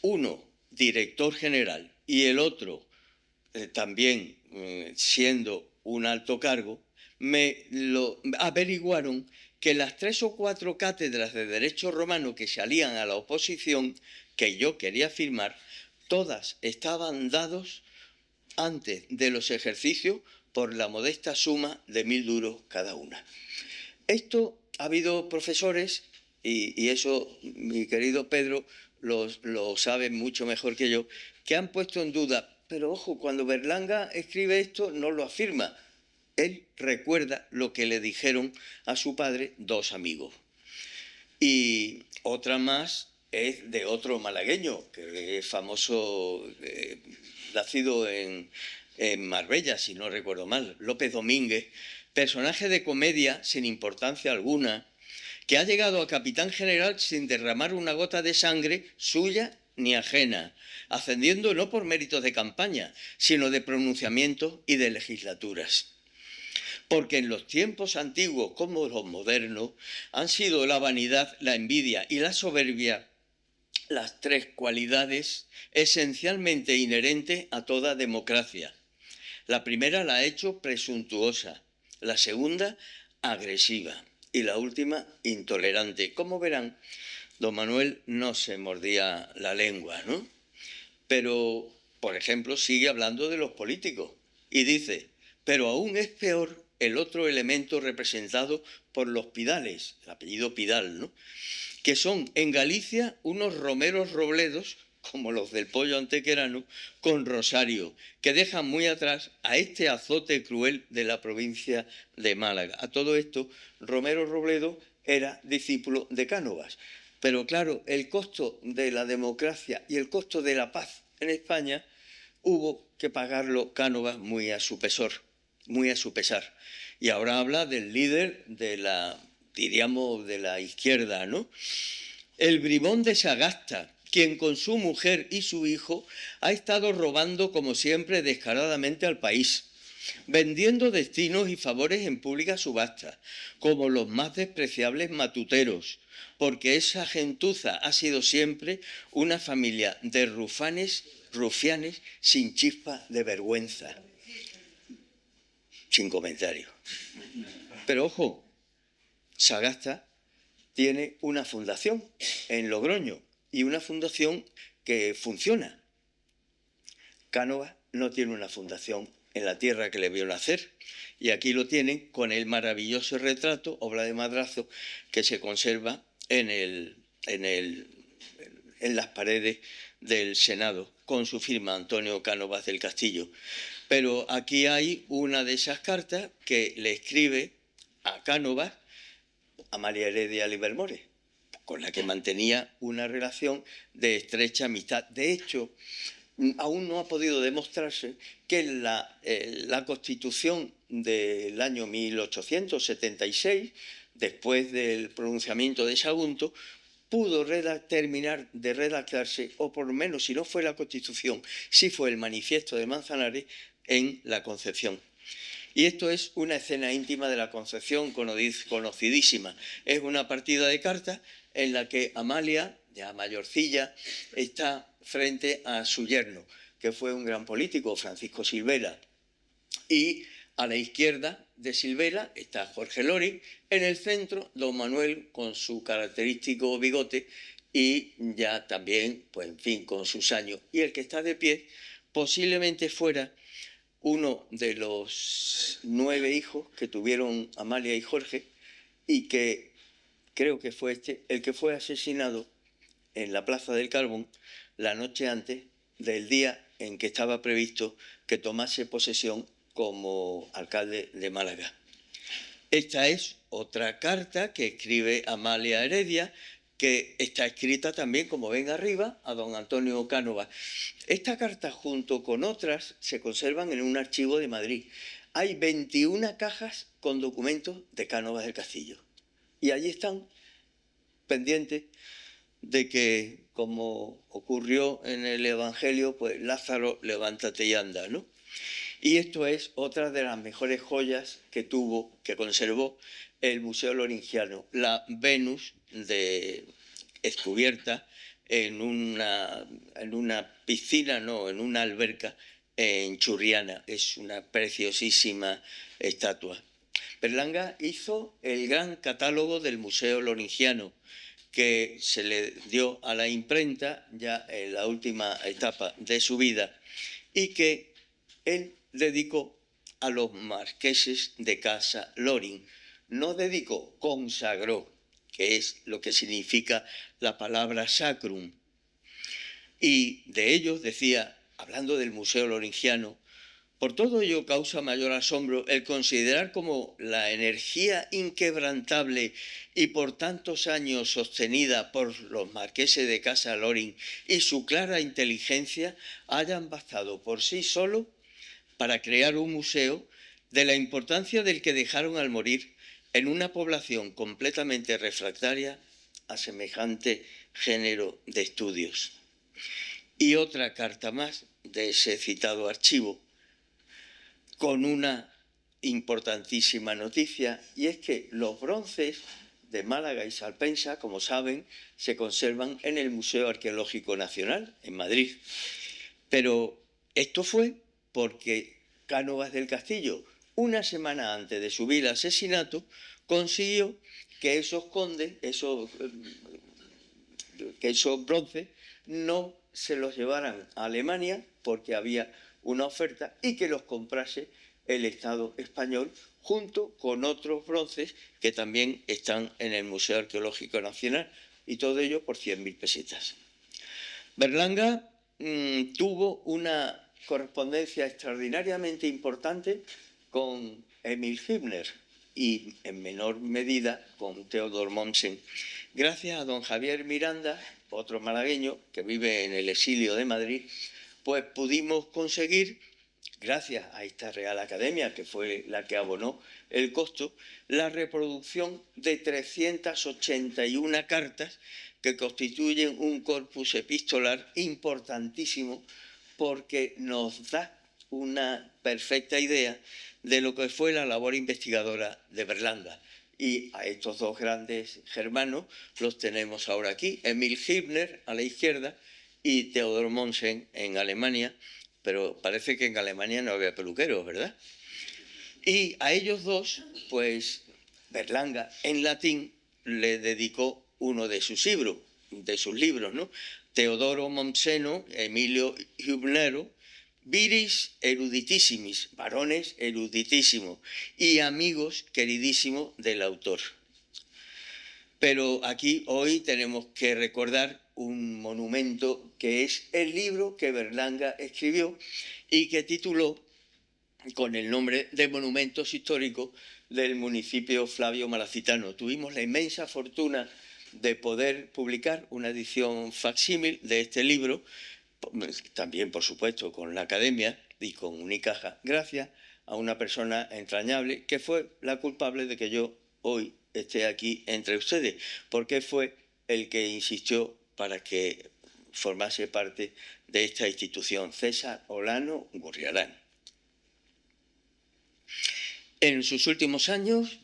uno director general y el otro también siendo un alto cargo, me lo averiguaron que las 3 o 4 cátedras de Derecho Romano que salían a la oposición, que yo quería firmar, todas estaban dados antes de los ejercicios por la modesta suma de 1000 duros cada una. Esto ha habido profesores, y eso mi querido Pedro lo sabe mucho mejor que yo, que han puesto en duda. Pero ojo, cuando Berlanga escribe esto no lo afirma. Él recuerda lo que le dijeron a su padre 2 amigos. Y otra más es de otro malagueño, que es famoso, nacido en Marbella, si no recuerdo mal, López Domínguez, personaje de comedia sin importancia alguna, que ha llegado a capitán general sin derramar una gota de sangre suya ni ajena, ascendiendo no por méritos de campaña, sino de pronunciamientos y de legislaturas. Porque en los tiempos antiguos como los modernos han sido la vanidad, la envidia y la soberbia las 3 cualidades esencialmente inherentes a toda democracia. La primera la ha hecho presuntuosa, la segunda agresiva y la última intolerante. Como verán, don Manuel no se mordía la lengua, ¿no? Pero, por ejemplo, sigue hablando de los políticos y dice: pero aún es peor el otro elemento representado por los Pidales, el apellido Pidal, ¿no?, que son en Galicia unos romeros robledos, como los del pollo antequerano, con rosario, que dejan muy atrás a este azote cruel de la provincia de Málaga. A todo esto, Romero Robledo era discípulo de Cánovas. Pero claro, el costo de la democracia y el costo de la paz en España hubo que pagarlo Cánovas muy a su pesar. Y ahora habla del líder de la, diríamos, de la izquierda, ¿no? El bribón de Sagasta, quien con su mujer y su hijo ha estado robando como siempre descaradamente al país, vendiendo destinos y favores en pública subasta, como los más despreciables matuteros, porque esa gentuza ha sido siempre una familia de rufianes sin chispa de vergüenza. Sin comentario. Pero ojo, Sagasta tiene una fundación en Logroño y una fundación que funciona. Cánovas no tiene una fundación en la tierra que le vio nacer, y aquí lo tienen con el maravilloso retrato, obra de Madrazo, que se conserva en las paredes del Senado, con su firma, Antonio Cánovas del Castillo. Pero aquí hay una de esas cartas que le escribe a Cánovas, a María Heredia Livermore, con la que mantenía una relación de estrecha amistad. De hecho, aún no ha podido demostrarse que la Constitución del año 1876, después del pronunciamiento de Sagunto, pudo terminar de redactarse, o por lo menos, si no fue la Constitución, sí fue el Manifiesto de Manzanares en la Concepción. Y esto es una escena íntima de la Concepción conocidísima. Es una partida de cartas en la que Amalia, ya mayorcilla, está frente a su yerno, que fue un gran político, Francisco Silvela. Y a la izquierda de Silvela está Jorge Loring, en el centro don Manuel con su característico bigote y ya también, pues en fin, con sus años. Y el que está de pie posiblemente fuera uno de los 9 hijos que tuvieron Amalia y Jorge, y que creo que fue el que fue asesinado en la Plaza del Carbón la noche antes del día en que estaba previsto que tomase posesión como alcalde de Málaga. Esta es otra carta que escribe Amalia Heredia, que está escrita también, como ven arriba, a don Antonio Cánovas. Esta carta, junto con otras, se conservan en un archivo de Madrid. Hay 21 cajas con documentos de Cánovas del Castillo. Y allí están, pendientes de que, como ocurrió en el Evangelio, pues Lázaro, levántate y anda, ¿no? Y esto es otra de las mejores joyas que conservó el Museo Loringiano, la Venus descubierta en una piscina, no, en una alberca en Churriana. Es una preciosísima estatua. Berlanga hizo el gran catálogo del Museo Loringiano, que se le dio a la imprenta ya en la última etapa de su vida y que él dedicó a los marqueses de Casa Loring. No dedicó, consagró, que es lo que significa la palabra sacrum. Y de ellos decía, hablando del Museo Loringiano, por todo ello causa mayor asombro el considerar cómo la energía inquebrantable y por tantos años sostenida por los marqueses de Casa Loring y su clara inteligencia hayan bastado por sí solo para crear un museo de la importancia del que dejaron al morir en una población completamente refractaria a semejante género de estudios. Y otra carta más de ese citado archivo, con una importantísima noticia, y es que los bronces de Málaga y Salpensa, como saben, se conservan en el Museo Arqueológico Nacional, en Madrid. Pero esto fue porque Cánovas del Castillo, una semana antes de su vil asesinato, consiguió que esos condes, que esos bronces, no se los llevaran a Alemania porque había una oferta y que los comprase el Estado español junto con otros bronces que también están en el Museo Arqueológico Nacional, y todo ello por 100.000 pesetas. Berlanga tuvo una correspondencia extraordinariamente importante con Emil Hübner y en menor medida con Theodor Mommsen. Gracias a don Javier Miranda, otro malagueño que vive en el exilio de Madrid, pues pudimos conseguir, gracias a esta Real Academia, que fue la que abonó el costo, la reproducción de 381 cartas que constituyen un corpus epistolar importantísimo, porque nos da una perfecta idea de lo que fue la labor investigadora de Berlanga. Y a estos dos grandes germanos los tenemos ahora aquí, Emil Hübner a la izquierda y Theodor Mommsen en Alemania, pero parece que en Alemania no había peluqueros, ¿verdad? Y a ellos dos, pues Berlanga en latín le dedicó uno de sus libros, ¿no? Teodoro Mommseno, Emilio Hübnero, viris eruditissimis, varones eruditísimos y amigos queridísimos del autor. Pero aquí hoy tenemos que recordar un monumento que es el libro que Berlanga escribió y que tituló con el nombre de Monumentos Históricos del municipio Flavio Malacitano. Tuvimos la inmensa fortuna de poder publicar una edición facsímil de este libro, también por supuesto con la Academia y con Unicaja, gracias a una persona entrañable que fue la culpable de que yo hoy esté aquí entre ustedes, porque fue el que insistió para que formase parte de esta institución, César Olano Gurriarán. En sus últimos años,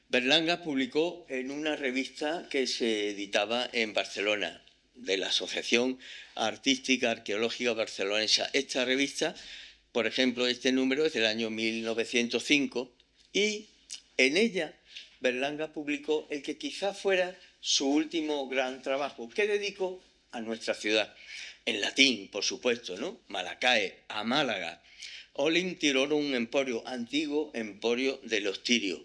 Berlanga publicó en una revista que se editaba en Barcelona, de la Asociación Artística Arqueológica Barcelonesa. Esta revista, por ejemplo, este número es del año 1905 y en ella Berlanga publicó el que quizá fuera su último gran trabajo, que dedicó a nuestra ciudad. En latín, por supuesto, ¿no? Malacae, a Málaga. Olim tirorum emporio, antiguo emporio de los tirios,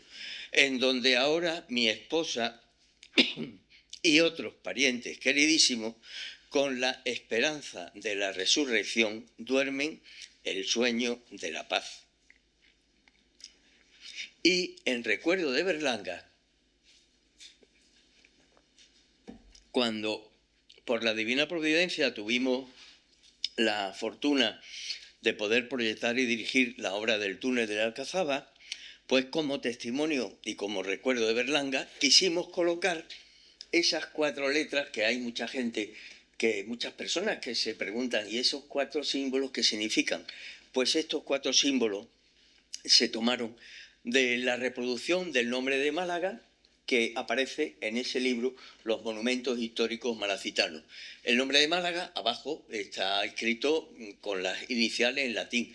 en donde ahora mi esposa y otros parientes queridísimos, con la esperanza de la resurrección, duermen el sueño de la paz. Y en recuerdo de Berlanga, cuando por la divina providencia tuvimos la fortuna de poder proyectar y dirigir la obra del túnel de la Alcazaba, pues como testimonio y como recuerdo de Berlanga, quisimos colocar esas 4 letras que hay muchas personas que se preguntan, ¿y esos 4 símbolos qué significan? Pues estos 4 símbolos se tomaron de la reproducción del nombre de Málaga que aparece en ese libro, Los monumentos históricos malacitanos. El nombre de Málaga abajo está escrito con las iniciales en latín,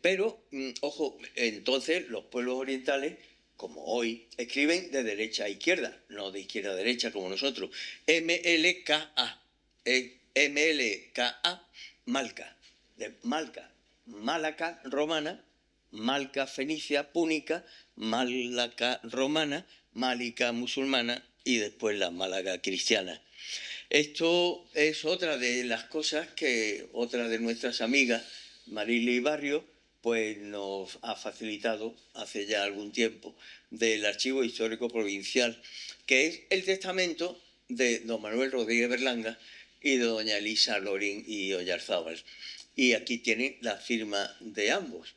pero, ojo, entonces los pueblos orientales, como hoy, escriben de derecha a izquierda, no de izquierda a derecha como nosotros. M-L-K-A, M-L-K-A, Malca, de Malca, Málaca romana, Malca fenicia, púnica, Málaca romana, Málica musulmana y después la Málaga cristiana. Esto es otra de las cosas que otra de nuestras amigas, Marily Barrio, pues nos ha facilitado hace ya algún tiempo del Archivo Histórico Provincial, que es el testamento de don Manuel Rodríguez Berlanga y de doña Elisa Lorín y Oyarzábal. Y aquí tienen la firma de ambos,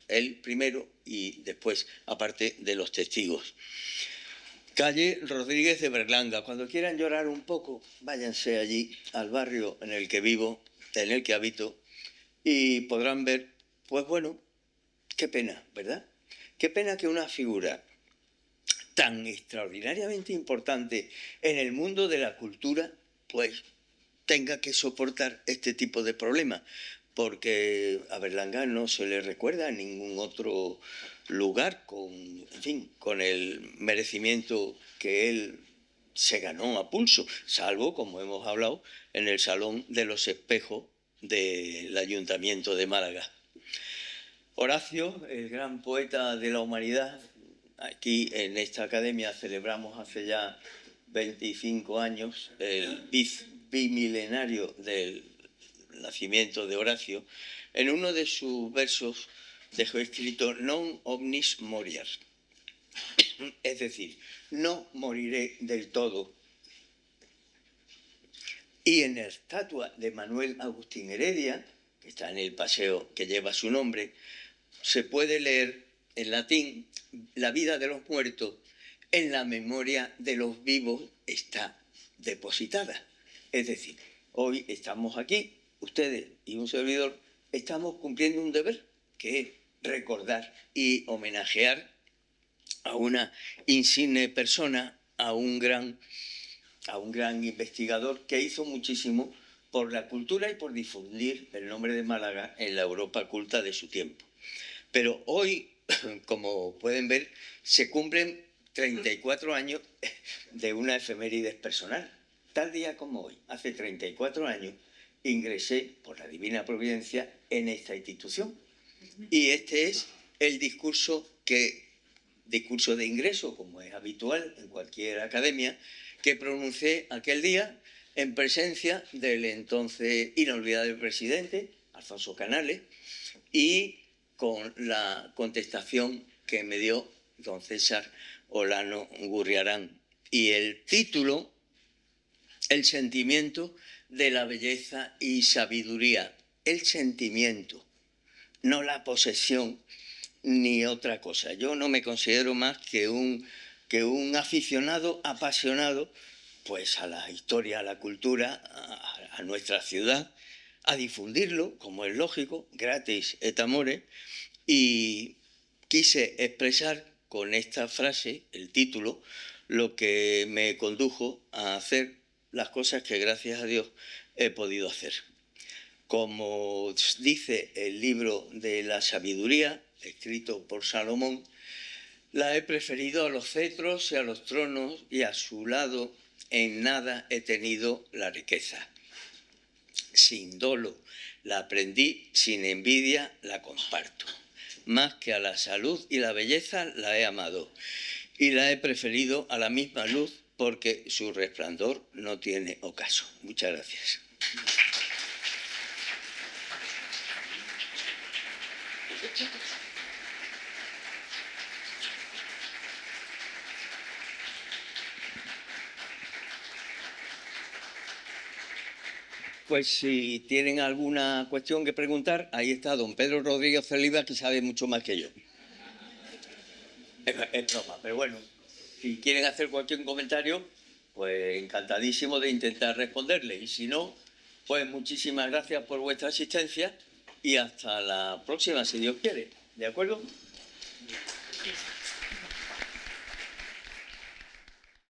él primero y después, aparte de los testigos. Calle Rodríguez de Berlanga. Cuando quieran llorar un poco, váyanse allí al barrio en el que vivo, en el que habito, y podrán ver, pues bueno, qué pena, ¿verdad? Qué pena que una figura tan extraordinariamente importante en el mundo de la cultura, pues tenga que soportar este tipo de problemas, porque a Berlanga no se le recuerda en ningún otro lugar con el merecimiento que él se ganó a pulso, salvo, como hemos hablado, en el Salón de los Espejos del Ayuntamiento de Málaga. Horacio, el gran poeta de la humanidad, aquí en esta academia celebramos hace ya 25 años el bimilenario del nacimiento de Horacio. En uno de sus versos dejó escrito non omnis moriar, es decir, no moriré del todo. Y en la estatua de Manuel Agustín Heredia, que está en el paseo que lleva su nombre, se puede leer en latín: la vida de los muertos en la memoria de los vivos está depositada. Es decir, hoy estamos aquí, ustedes y un servidor, estamos cumpliendo un deber, que es recordar y homenajear a una insigne persona, a un gran investigador que hizo muchísimo por la cultura y por difundir el nombre de Málaga en la Europa culta de su tiempo. Pero hoy, como pueden ver, se cumplen 34 años de una efemérides personal. Tal día como hoy, hace 34 años, ingresé por la divina providencia en esta institución. Y este es el discurso de ingreso, como es habitual en cualquier academia, que pronuncié aquel día en presencia del entonces inolvidable presidente, Alfonso Canales, y con la contestación que me dio don César Olano Gurriarán. Y el título el sentimiento de la belleza y sabiduría. El sentimiento, no la posesión ni otra cosa. Yo no me considero más que un aficionado apasionado pues a la historia, a la cultura, a nuestra ciudad, a difundirlo, como es lógico, gratis et amore, y quise expresar con esta frase, el título, lo que me condujo a hacer las cosas que gracias a Dios he podido hacer. Como dice el libro de la sabiduría, escrito por Salomón, la he preferido a los cetros y a los tronos, y a su lado en nada he tenido la riqueza. Sin dolo la aprendí, sin envidia la comparto. Más que a la salud y la belleza la he amado, y la he preferido a la misma luz, porque su resplandor no tiene ocaso. Muchas gracias. Pues si tienen alguna cuestión que preguntar, ahí está don Pedro Rodríguez Oliva, que sabe mucho más que yo. Es broma, pero bueno, si quieren hacer cualquier comentario, pues encantadísimo de intentar responderle. Y si no, pues muchísimas gracias por vuestra asistencia y hasta la próxima, si Dios quiere. ¿De acuerdo? Sí.